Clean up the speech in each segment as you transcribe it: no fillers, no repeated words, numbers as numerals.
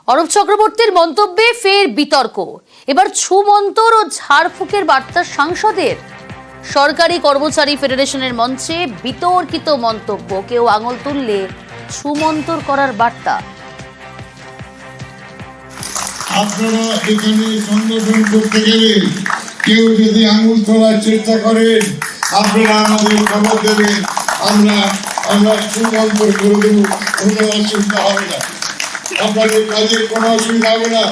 অরূপ চক্রবর্তীর মন্তব্যে ফের বিতর্ক। এবার ছুমন্তর ও ঝাড়ফুঁকের বার্তা সাংসদের। সরকারি কর্মচারী ফেডারেশনের মঞ্চে বিতর্কিত মন্তব্য, কেউ আঙুল তুললে ছুমন্তর করার বার্তা। আপনারা এখানে সংগঠন করতে গেলে কেউ যদি আঙুল তোলার চেষ্টা করেন, আপনারা আমাদের খবর দেবেন, আমরা ছুমন্তর করে দেবো, কোনো অসুবিধা হবে না। আপনাদের কাজের কোনো অসুবিধা হবে না।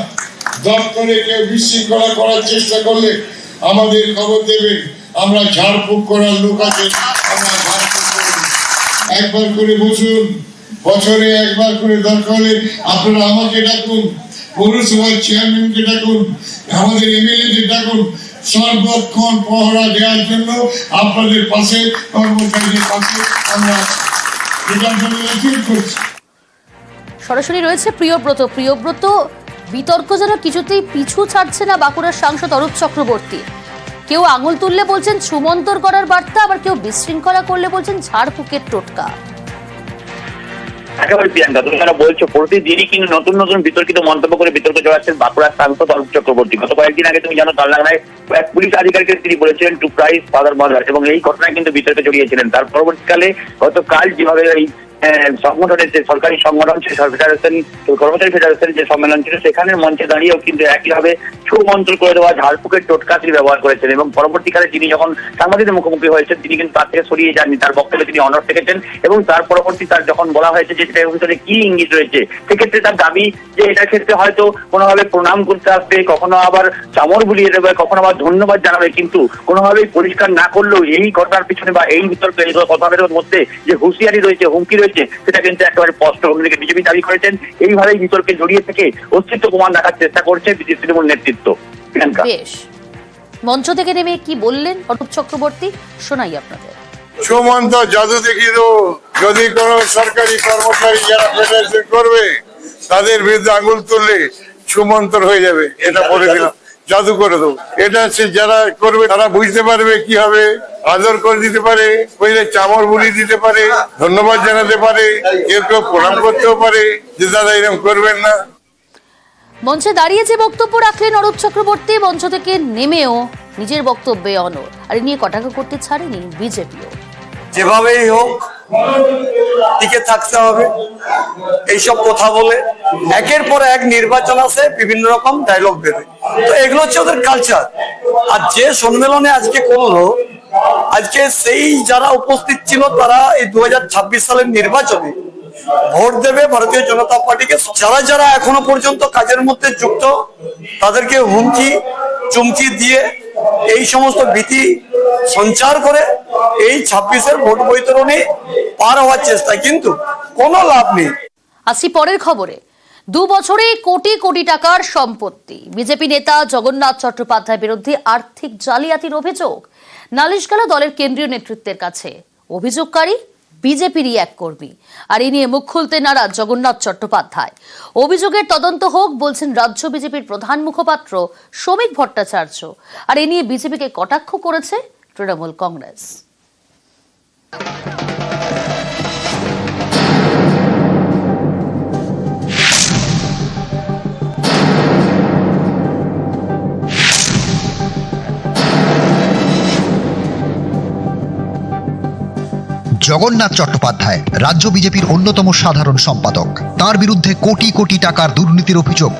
দপ্তরে কেউ বিশৃঙ্খলা করার চেষ্টা করলে আমাদের খবর দেবেন, আমরা ঝাড়ফুঁক করার লোক আছে, আমরা ঝাড়ফুঁক করব। একবার করে বসুন, বছরে একবার করে দরকার হলে আপনারা আমাকে ডাকুন, পৌরসভার চেয়ারম্যানকে ডাকুন, আমাদের এমএলএদের ডাকুন, সর্বক্ষণ পহরা দেওয়ার জন্য আপনাদের পাশে, কর্মচারীদের পাশে আমরা এটার জন্য অ্যাপিল করছি। সরাসরি রয়েছে প্রিয়ব্রত। বিতর্ক যেন কিছুতেই পিছু ছাড়ছে না বাঁকুড়ার সাংসদ অরূপ চক্রবর্তী। কেউ আঙুল তুললে বলছেন ছুমন্তর করার বার্তা, আবার কেউ বিশৃঙ্খলা করলে বলছেন ঝাড়ফুঁকের টোটকা। একেবারে প্রিয়াঙ্কা, তুমি যারা বলছো প্রতিদিনই কিন্তু নতুন নতুন বিতর্কিত মন্তব্য করে বিতর্ক জড়াচ্ছেন বাঁকুড়ার সাংসদ অরূপ চক্রবর্তী। গত কয়েকদিন আগে তুমি জানো তালডাঙ্গায় এক পুলিশ আধিকারিকের তিনি বলেছিলেন টু প্রাইস ফাদার মাদার, এবং এই ঘটনায় কিন্তু বিতর্কে জড়িয়েছিলেন। তার পরবর্তীকালে গতকাল যেভাবে এই সংগঠনের যে সরকারি সংগঠন ফেডারেশন, কর্মচারী ফেডারেশন যে সম্মেলন ছিল, সেখানের মঞ্চে দাঁড়িয়েও কিন্তু একইভাবে ছুমন্ত্র করে দেওয়া ঝাড়ফুঁকের টোটকা তিনি ব্যবহার করেছেন। এবং পরবর্তীকালে তিনি যখন সাংবাদিকদের মুখোমুখি হয়েছেন, তিনি কিন্তু তার থেকে সরিয়ে যাননি, তার বক্তব্যে তিনি অনড় থেকেছেন। এবং তার পরবর্তী তার যখন বলা হয়েছে যে সেটার ভিতরে কি ইঙ্গিত রয়েছে, সেক্ষেত্রে তার দাবি যে এটার ক্ষেত্রে হয়তো কোনোভাবে প্রণাম করতে আসবে, কখনো আবার চামর বুলিয়ে দেবে, কখনো আবার ধন্যবাদ জানাবে, কিন্তু কোনোভাবেই পরিষ্কার না করলেও এই ঘটনার পিছনে বা এই বিতর্ক এই কথাটার মধ্যে যে হুঁশিয়ারি রয়েছে, হুমকি রয়েছে, সেটা কিন্তু একেবারে স্পষ্ট। অন্যদিকে বিজেপি দাবি করেছেন এইভাবেই বিতর্কে জড়িয়ে থেকে অস্তিত্ব প্রমাণ রাখার চেষ্টা করছে বিজেপি তৃণমূল নেতৃত্ব। বেশ, মঞ্চ থেকে নেমে কি বললেন অরূপ চক্রবর্তী, শোনাই আপনাদের। ছুমন্তর জাদু দেখিয়ে দেবো, যদি কোনো সরকারি কর্মচারী যারা ফেডারেশন করবে তাদের বিরুদ্ধে আঙুল তুললে ছুমন্তর হয়ে যাবে, এটা বলে দিলাম, জাদু করে দেবো। এটা হচ্ছে যারা করবে তারা বুঝতে পারবে কি হবে, আদর করে দিতে পারে, কইলে চামর বুলিয়ে দিতে পারে, ধন্যবাদ জানাতে পারে, কেউ কেউ প্রণাম করতেও পারে যে দাদা এরকম করবেন না। মঞ্চে দাঁড়িয়ে যে বক্তব্য রাখলেন অরূপ চক্রবর্তী, মঞ্চ থেকে নেমেও নিজের বক্তব্যে অনড়। আর নিয়ে কটাক্ষ করতে ছাড়েনি বিজেপিও। যেভাবেই হোক টিকে থাকতে হবে, এইসব কথা বলে একের পর এক নির্বাচন আসে, বিভিন্ন রকম ডায়লগ দেবে, তো এগুলো হচ্ছে ওদের কালচার। আর যে সম্মেলনে আজকে করলো, আজকে সেই যারা উপস্থিত ছিল তারা এই 2026 সালের নির্বাচনে ভোট দেবে ভারতীয় জনতা পার্টিকে। যারা যারা এখনো পর্যন্ত কাজের মধ্যে যুক্ত তাদেরকে হুমকি চুমকি দিয়ে এই সমস্ত ভীতি সঞ্চার করে এই 26-এর ভোট বৈতরণী পার হওয়ার চেষ্টা, কিন্তু কোনো লাভ নেই। আসি পরের খবরে। 2 বছরে কোটি কোটি টাকার সম্পত্তি। বিজেপি নেতা জগন্নাথ চট্টোপাধ্যায়ের বিরুদ্ধে আর্থিক জালিয়াতির অভিযোগ। নালিশ গেল দলের কেন্দ্রীয় নেতৃত্বের কাছে। অভিযোগকারী বিজেপিরই এক কর্মী। আর এই নিয়ে মুখ খুলতে নারাজ জগন্নাথ চট্টোপাধ্যায়। অভিযোগের তদন্ত হোক বলছেন রাজ্য বিজেপির প্রধান মুখপাত্র শ্রমিক ভট্টাচার্য। আর এই নিয়ে বিজেপিকে কটাক্ষ করেছে তৃণমূল কংগ্রেস। জগন্নাথ চট্টোপাধ্যায় রাজ্য বিজেপির অন্যতম সাধারণ সম্পাদক। তার বিরুদ্ধে কোটি কোটি টাকার দুর্নীতির অভিযোগ,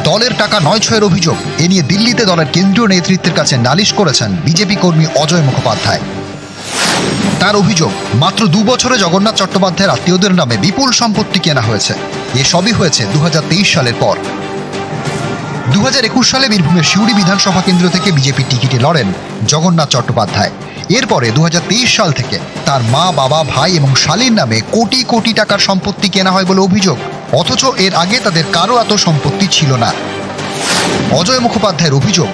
দলের টাকা 9-6-এর অভিযোগ। এ নিয়ে দিল্লিতে দলের কেন্দ্রীয় নেতৃত্বের কাছে নালিশ করেছেন বিজেপি কর্মী অজয় মুখোপাধ্যায়। তার অভিযোগ, মাত্র 2 বছরে জগন্নাথ চট্টোপাধ্যায়ের আত্মীয়দের নামে বিপুল সম্পত্তি কেনা হয়েছে। এসবই হয়েছে 2023 সালের পর। 2021 সালে বীরভূমের সিউড়ি বিধানসভা কেন্দ্র থেকে বিজেপি টিকিটে লড়েন জগন্নাথ চট্টোপাধ্যায়। এরপরে 2023 সাল থেকে তার মা, বাবা, ভাই এবং শালীর নামে কোটি কোটি টাকার সম্পত্তি কেনা হয় বলে অভিযোগ। অথচ এর আগে তাদের কারো এত সম্পত্তি ছিল না। অজয় মুখোপাধ্যায়ের অভিযোগ,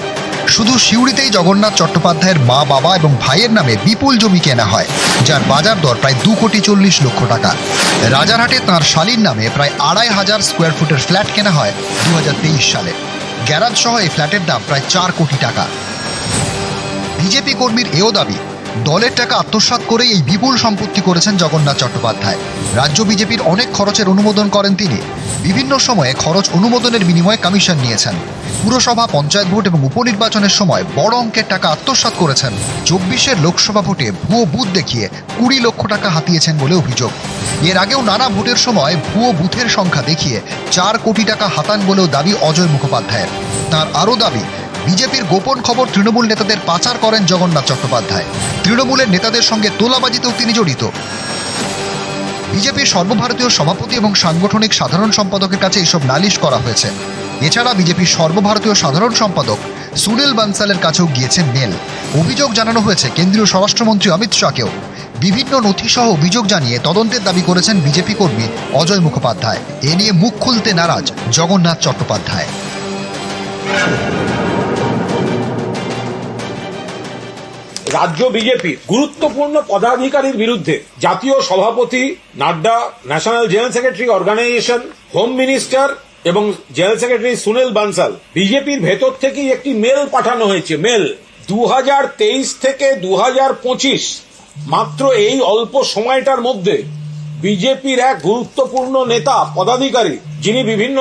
শুধু সিউড়িতেই জগন্নাথ চট্টোপাধ্যায়ের মা, বাবা এবং ভাইয়ের নামে বিপুল জমি কেনা হয়, যার বাজার দর প্রায় 2,40,00,000 টাকা। রাজারহাটে তাঁর শালীর নামে প্রায় 2,500 স্কোয়ার ফুটের ফ্ল্যাট কেনা হয় 2023 সালে। গ্যারাজ সহ এই ফ্ল্যাটের দাম প্রায় 4 কোটি টাকা। বিজেপি কর্মীর এও দাবি, দলের টাকা আত্মসাৎ করে এই বিপুল সম্পত্তি করেছেন জগন্নাথ চট্টোপাধ্যায়। রাজ্য বিজেপির অনেক খরচের অনুমোদন করেন তিনি। বিভিন্ন সময়ে খরচ অনুমোদনের বিনিময়ে কমিশন নিয়েছেন। পুরসভা, পঞ্চায়েত ভোট এবং উপনির্বাচনের সময় বড় অঙ্কের টাকা আত্মসাৎ করেছেন। 24-এর লোকসভা ভোটে ভুয়ো বুথ দেখিয়ে 20 লক্ষ টাকা হাতিয়েছেন বলে অভিযোগ। এর আগেও নানা ভোটের সময় ভুয়ো বুথের সংখ্যা দেখিয়ে 4 কোটি টাকা হাতান বলেও দাবি অজয় মুখোপাধ্যায়ের। তার আরও দাবি, বিজেপির গোপন খবর তৃণমূল নেতাদের পাচার করেন জগন্নাথ চট্টোপাধ্যায়। তৃণমূলের নেতাদের সঙ্গে তোলাবাজিতেও তিনি জড়িত। বিজেপির সর্বভারতীয় সভাপতি এবং সাংগঠনিক সাধারণ সম্পাদকের কাছে এসব নালিশ করা হয়েছে। এছাড়া বিজেপির সর্বভারতীয় সাধারণ সম্পাদক সুনীল বানসালের কাছেও গিয়েছে মেল। অভিযোগ জানানো হয়েছে কেন্দ্রীয় স্বরাষ্ট্রমন্ত্রী অমিত শাহকেও। বিভিন্ন নথিসহ অভিযোগ জানিয়ে তদন্তের দাবি করেছেন বিজেপি কর্মী অজয় মুখোপাধ্যায়। এ নিয়ে মুখ খুলতে নারাজ জগন্নাথ চট্টোপাধ্যায়। রাজ্য বিজেপির গুরুত্বপূর্ণ পদাধিকারীর বিরুদ্ধে জাতীয় সভাপতি Nadda, national general secretary organisation, home minister এবং জেনারেল সেক্রেটারি সুনীল বানসাল, বিজেপির ভেতর থেকেই একটি মেল পাঠানো হয়েছে। মেল 2023 থেকে 2025 মাত্র এই অল্প সময়টার মধ্যে বিজেপির এক গুরুত্বপূর্ণ নেতা, পদাধিকারী, যিনি বিভিন্ন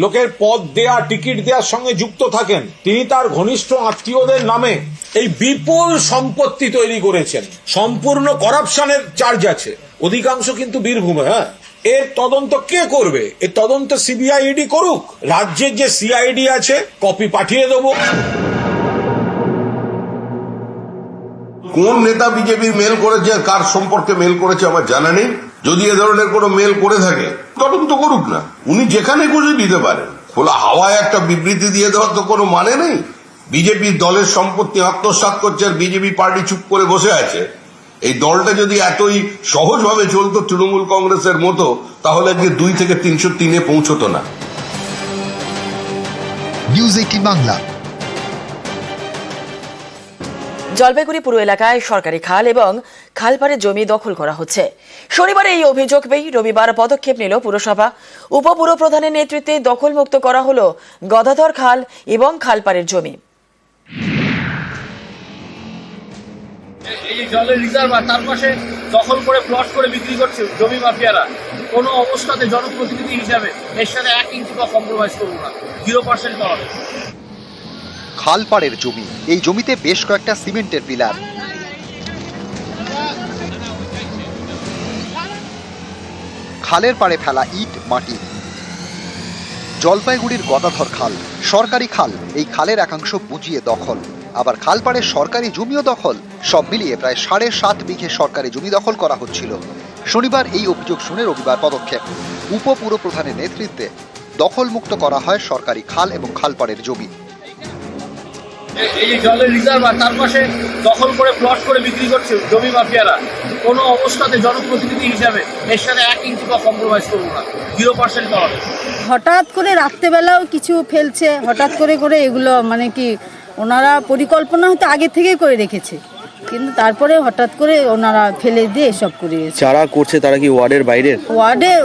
লোকের পদ দেয়া, টিকিট দেওয়ার সঙ্গে যুক্ত থাকেন, তিনি তার ঘনিষ্ঠ আত্মীয়দের নামে এই বিপুল সম্পত্তি তৈরি করেছেন। সম্পূর্ণ করাপশনের চার্জ আছে, অধিকাংশ কিন্তু বীরভূমে। এর তদন্ত কে করবে? এর তদন্ত সিবিআইডি করুক। রাজ্যের যে সিআইডি আছে, কপি পাঠিয়ে দেবো। কোন নেতা বিজেপির মেল করেছে আর কার সম্পর্কে মেল করেছে আমার জানা নেই। যদি এ ধরনের কোনো মেল করে থাকে তদন্ত করুক না, উনি যেখানে খুশি দিতে পারেন। খোলা হাওয়ায় একটা বিবৃতি দিয়ে দেওয়ার তো কোনো মানে নেই। বিজেপি দলের সম্পত্তি আত্মসাৎ করছে আর বিজেপি পার্টি চুপ করে বসে আছে। এই দলটা যদি এতই সহজভাবে চলতো তৃণমূল কংগ্রেসের মতো, তাহলে আজকে 2 থেকে 303-এ পৌঁছতো না। নিউজ 18 বাংলা। জলপাইগুড়ি পুরো এলাকায় সরকারি খাল এবং খালপাড়ের জমি দখল করা হচ্ছে। শনিবার এই অভিযোগ পেয়ে রবিবার পদক্ষেপ নিল পুরসভা। উপপুরপ্রধানের নেতৃত্বে দখলমুক্ত করা হলো গদাধর খাল এবং খালপাড়ের জমি। এই যে জলের রিজার্ভার, তার পাশে দখল করে প্লট করে বিক্রি করছে জমি মাফিয়ারা। কোনো অবস্থাতে জনপ্রতিনিধি হিসাবে এর সাথে 1 ইঞ্চি বা কম্প্রোমাইজ করবো না, 0% পাওয়া হবে। খালপাড়ের জমি, এই জমিতে বেশ কয়েকটা সিমেন্টের পিলার। খালের পাড়ে ফেলা ইট, মাটি। জলপাইগুড়ির গদাধর খাল সরকারি খাল। এই খালের একাংশ বুঝিয়ে দখল, আবার খালপাড়ে সরকারি জমিও দখল। সব মিলিয়ে প্রায় 7.5 বিঘে সরকারি জমি দখল করা হচ্ছিল। শনিবার এই অভিযোগ শুনে রবিবার পদক্ষেপ। উপপুরপ্রধানের নেতৃত্বে দখলমুক্ত করা হয় সরকারি খাল এবং খালপাড়ের জমি। এই যে জলের রিজার্ভার, তার পাশে দখল করে প্লট করে বিক্রি করছে জমি মাফিয়ারা। কোনো অবস্থাতে জনপ্রতিনিধি হিসাবে এর সাথে 1 ইঞ্চি বা কম্প্রোমাইজ করবো না, 0% পাওয়া হবে। হঠাৎ করে রাত্রেবেলাও কিছু ফেলছে, হঠাৎ করে এগুলো মানে কি ওনারা পরিকল্পনা হয়তো আগে থেকেই করে রেখেছে, কিন্তু তারপরে হঠাৎ করে ওনারা ফেলে দিয়ে এসব করে গেছে। যারা করছে তারা কি ওয়ার্ডের বাইরের?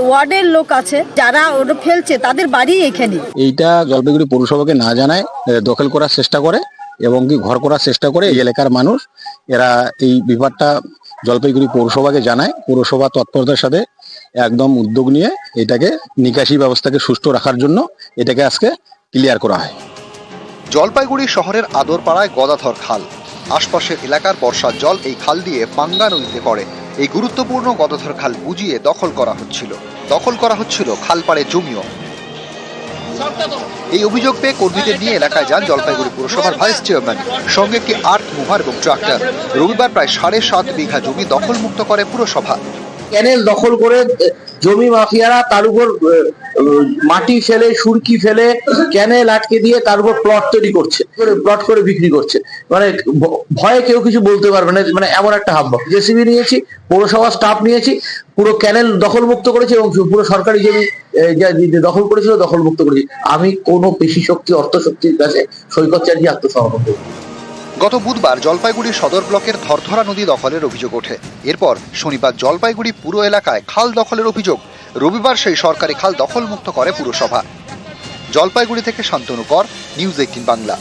ওয়ার্ডের লোক আছে, যারা ওটা ফেলছে তাদের বাড়ি এখানে। এইটা জলপাইগুড়ি পৌরসভাকে না জানায় দখল করার চেষ্টা করে এবং কি ঘর করার চেষ্টা করে এই এলাকার মানুষ। এরা এই বিবাদটা জলপাইগুড়ি পৌরসভাকে জানায়। পৌরসভা তৎপরতার সাথে একদম উদ্যোগ নিয়ে এটাকে নিকাশি ব্যবস্থাকে সুষ্ঠু রাখার জন্য এটাকে আজকে ক্লিয়ার করা হয়। জলপাইগুড়ি শহরের আদরপাড়ায় গদাধর খাল। আশপাশের এলাকার বর্ষার জল এই খাল দিয়ে পাঙ্গা নদীতে পড়ে। এই গুরুত্বপূর্ণ গদাধর খাল বুঝিয়ে দখল করা হচ্ছিল খালপাড়ের জমিও। এই অভিযোগ পেয়ে কর্মীদের নিয়ে এলাকায় যান জলপাইগুড়ি পুরসভার ভাইস চেয়ারম্যান, সঙ্গে একটি আর্থ মুভার এবং ট্রাক্টর। রবিবার প্রায় 7.5 বিঘা জমি দখলমুক্ত করে পুরসভা। ক্যানেল দখল করে জমি মাফিয়ারা তার উপর মাটি ফেলে, সুরকি ফেলে, ক্যানেল আটকে দিয়ে তার উপর প্লট তৈরি করছে, প্লট করে বিক্রি করছে। মানে ভয়ে কেউ কিছু বলতে পারবে না, মানে এমন একটা হাবভাব। জেসিবি নিয়েছি, পৌরসভা স্টাফ নিয়েছি, পুরো ক্যানেল দখলমুক্ত করেছি এবং পুরো সরকারি জমি দখল করেছিল দখলমুক্ত করেছি। আমি কোনো পেশি শক্তি, অর্থ শক্তির কাছে সৈকত চালিয়ে আত্মসমর্পণ করি। গত বুধবার জলপাইগুড়ি সদর ব্লকের ধরধরা নদী দখলের অভিযোগ ওঠে। এরপর শনিবার জলপাইগুড়ি পুরো এলাকায় খাল দখলের অভিযোগ। রবিবার সেই সরকারি খাল দখলমুক্ত করে পুরসভা। জলপাইগুড়ি থেকে শান্তনু কর, নিউজ 18 বাংলা।